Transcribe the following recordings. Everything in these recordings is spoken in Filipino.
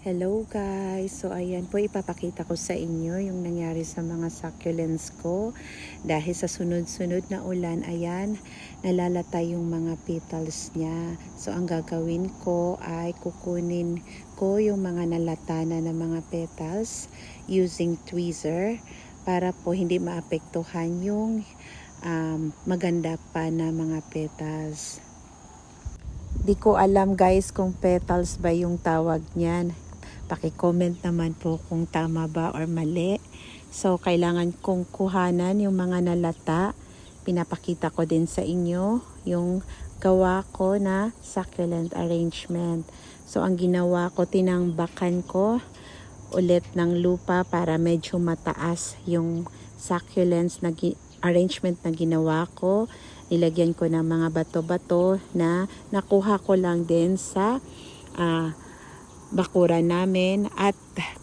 Hello guys! So ayan po, ipapakita ko sa inyo yung nangyari sa mga succulents ko. Dahil sa sunod-sunod na ulan, ayan, nalalata yung mga petals niya. So ang gagawin ko ay kukunin ko yung mga nalatana na mga petals using tweezer para po hindi maapektuhan yung maganda pa na mga petals. Di ko alam guys kung petals ba yung tawag niyan. Paki-comment naman po kung tama ba or mali. So, kailangan kong kuhanan yung mga nalata. Pinapakita ko din sa inyo yung gawa ko na succulent arrangement. So, ang ginawa ko, tinangbakan ko ulit ng lupa para medyo mataas yung succulents na arrangement na ginawa ko. Nilagyan ko ng mga bato-bato na nakuha ko lang din sa bakuran namin at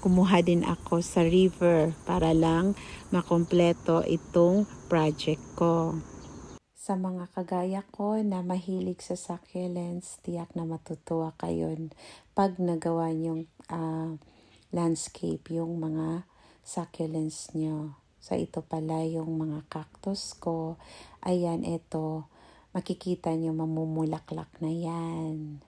kumuha din ako sa river para lang makompleto itong project ko. Sa mga kagaya ko na mahilig sa succulents, tiyak na matutuwa kayo pag nagawa niyong landscape yung mga succulents nyo. So ito pala yung mga cactus ko. Ayan, ito. Makikita nyo mamumulaklak na yan.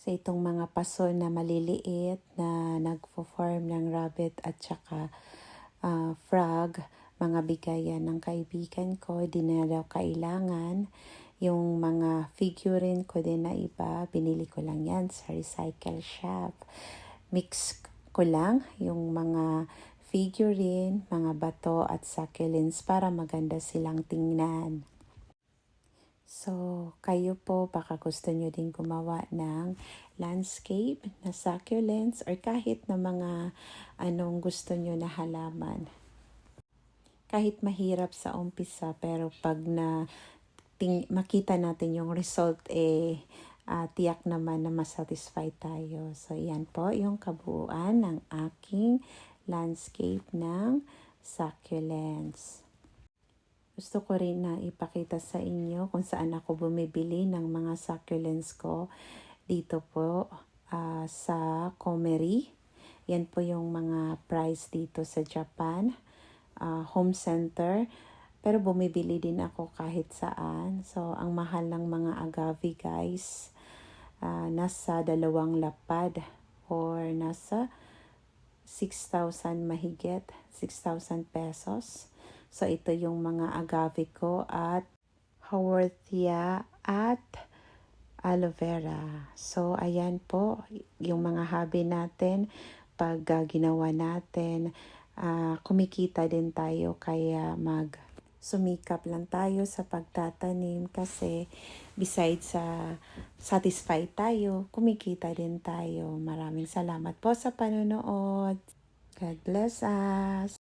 Sa itong mga paso na maliliit na nagpo-form ng rabbit at saka frog, mga bigayan ng kaibigan ko, di na daw kailangan. Yung mga figurine ko din na iba, binili ko lang yan sa recycle shop. Mix ko lang yung mga figurine, mga bato at succulents para maganda silang tingnan. So, kayo po baka gusto nyo din gumawa ng landscape na succulents or kahit na mga anong gusto nyo na halaman. Kahit mahirap sa umpisa pero pag makita natin yung result tiyak naman na masatisfy tayo. So, yan po yung kabuuan ng aking landscape ng succulents. Gusto ko rin na ipakita sa inyo kung saan ako bumibili ng mga succulents ko. Dito po sa Comery. Yan po yung mga price dito sa Japan. Home center. Pero bumibili din ako kahit saan. So, ang mahal ng mga agave guys, nasa 2 lapad or nasa 6,000 mahigit, 6,000 pesos. So, ito yung mga agave ko at haworthia at aloe vera. So, ayan po, yung mga hobby natin, pag ginawa natin, kumikita din tayo kaya sumikap lang tayo sa pagtatanim kasi besides sa satisfy tayo, kumikita din tayo. Maraming salamat po sa panonood. God bless us.